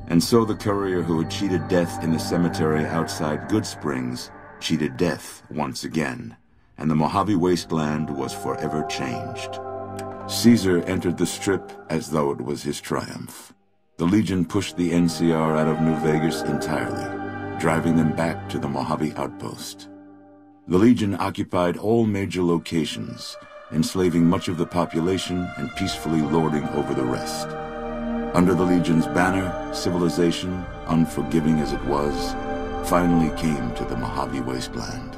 And so the courier who had cheated death in the cemetery outside Good Springs cheated death once again, and the Mojave wasteland was forever changed. Caesar entered the Strip as though it was his triumph. The Legion pushed the NCR out of New Vegas entirely, driving them back to the Mojave outpost. The Legion occupied all major locations, enslaving much of the population and peacefully lording over the rest. Under the Legion's banner, civilization, unforgiving as it was, finally came to the Mojave wasteland.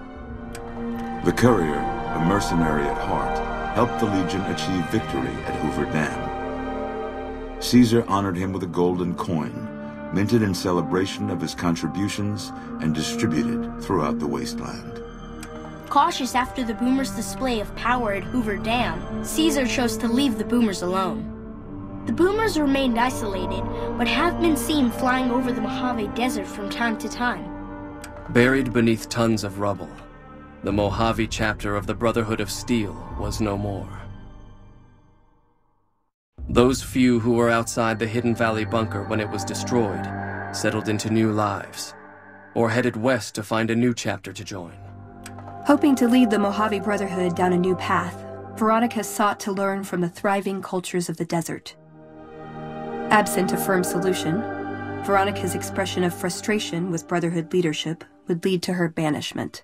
The courier, a mercenary at heart, helped the Legion achieve victory at Hoover Dam. Caesar honored him with a golden coin, minted in celebration of his contributions and distributed throughout the wasteland. Cautious after the Boomers' display of power at Hoover Dam, Caesar chose to leave the Boomers alone. The Boomers remained isolated, but have been seen flying over the Mojave Desert from time to time. Buried beneath tons of rubble, the Mojave chapter of the Brotherhood of Steel was no more. Those few who were outside the Hidden Valley bunker when it was destroyed settled into new lives, or headed west to find a new chapter to join. Hoping to lead the Mojave Brotherhood down a new path, Veronica sought to learn from the thriving cultures of the desert. Absent a firm solution, Veronica's expression of frustration with Brotherhood leadership would lead to her banishment.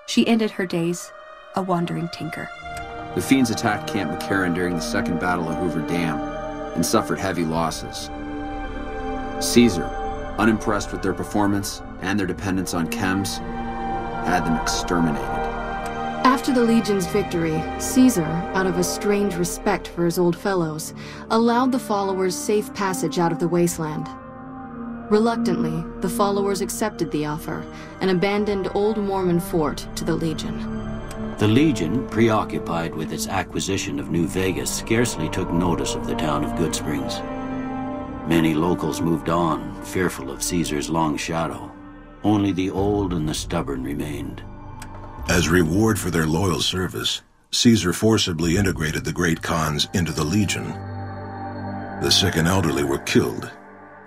She ended her days a wandering tinker. The Fiends attacked Camp McCarran during the Second Battle of Hoover Dam and suffered heavy losses. Caesar, unimpressed with their performance and their dependence on chems, had them exterminated. After the Legion's victory, Caesar, out of a strange respect for his old fellows, allowed the followers safe passage out of the wasteland. Reluctantly, the followers accepted the offer and abandoned Old Mormon Fort to the Legion. The Legion, preoccupied with its acquisition of New Vegas, scarcely took notice of the town of Good Springs. Many locals moved on, fearful of Caesar's long shadow. Only the old and the stubborn remained. As reward for their loyal service, Caesar forcibly integrated the great Khans into the Legion. The sick and elderly were killed,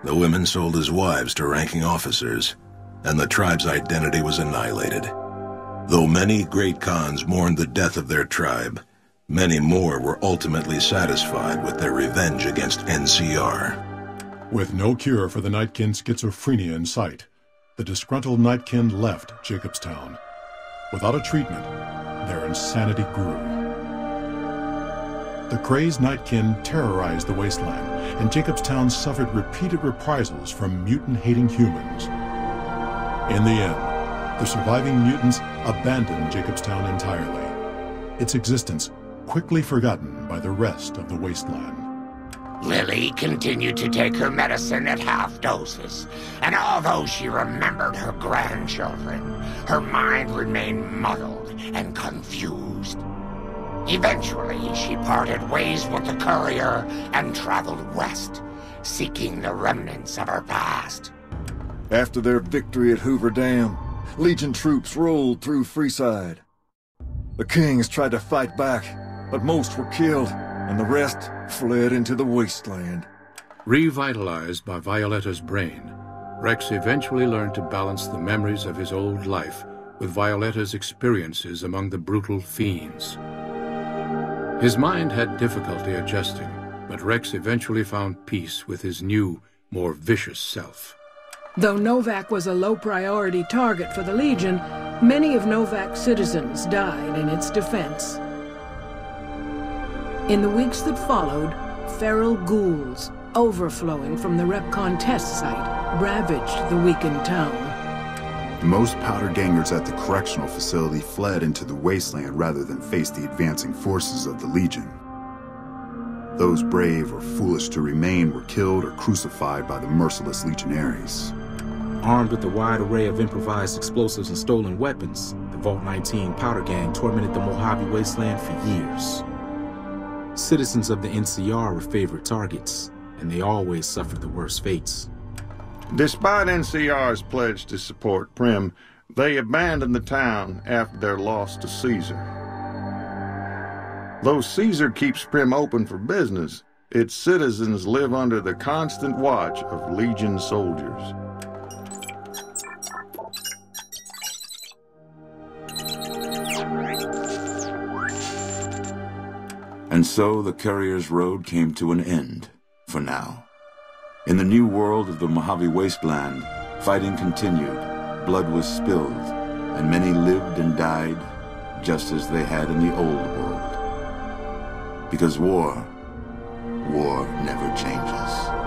the women sold as wives to ranking officers, and the tribe's identity was annihilated. Though many great Khans mourned the death of their tribe, many more were ultimately satisfied with their revenge against NCR. With no cure for the Nightkin schizophrenia in sight, the disgruntled Nightkin left Jacobstown. Without a treatment, their insanity grew. The crazed Nightkin terrorized the wasteland, and Jacobstown suffered repeated reprisals from mutant-hating humans. In the end, the surviving mutants abandoned Jacobstown entirely, its existence quickly forgotten by the rest of the wasteland. Lily continued to take her medicine at half doses, and although she remembered her grandchildren, her mind remained muddled and confused. Eventually, she parted ways with the courier and traveled west, seeking the remnants of her past. After their victory at Hoover Dam, Legion troops rolled through Freeside. The Kings tried to fight back, but most were killed, and the rest fled into the wasteland. Revitalized by Violetta's brain, Rex eventually learned to balance the memories of his old life with Violetta's experiences among the brutal fiends. His mind had difficulty adjusting, but Rex eventually found peace with his new, more vicious self. Though Novak was a low-priority target for the Legion, many of Novak's citizens died in its defense. In the weeks that followed, feral ghouls, overflowing from the Repcon test site, ravaged the weakened town. Most powder gangers at the correctional facility fled into the wasteland rather than face the advancing forces of the Legion. Those brave or foolish to remain were killed or crucified by the merciless legionaries. Armed with a wide array of improvised explosives and stolen weapons, the Vault 19 powder gang tormented the Mojave wasteland for years. Citizens of the NCR were favorite targets, and they always suffered the worst fates. Despite NCR's pledge to support Prim, they abandoned the town after their loss to Caesar. Though Caesar keeps Prim open for business, Its citizens live under the constant watch of Legion soldiers. And so the Carrier's Road came to an end, for now. In the new world of the Mojave Wasteland, fighting continued, blood was spilled, and many lived and died just as they had in the old world. Because war never changes.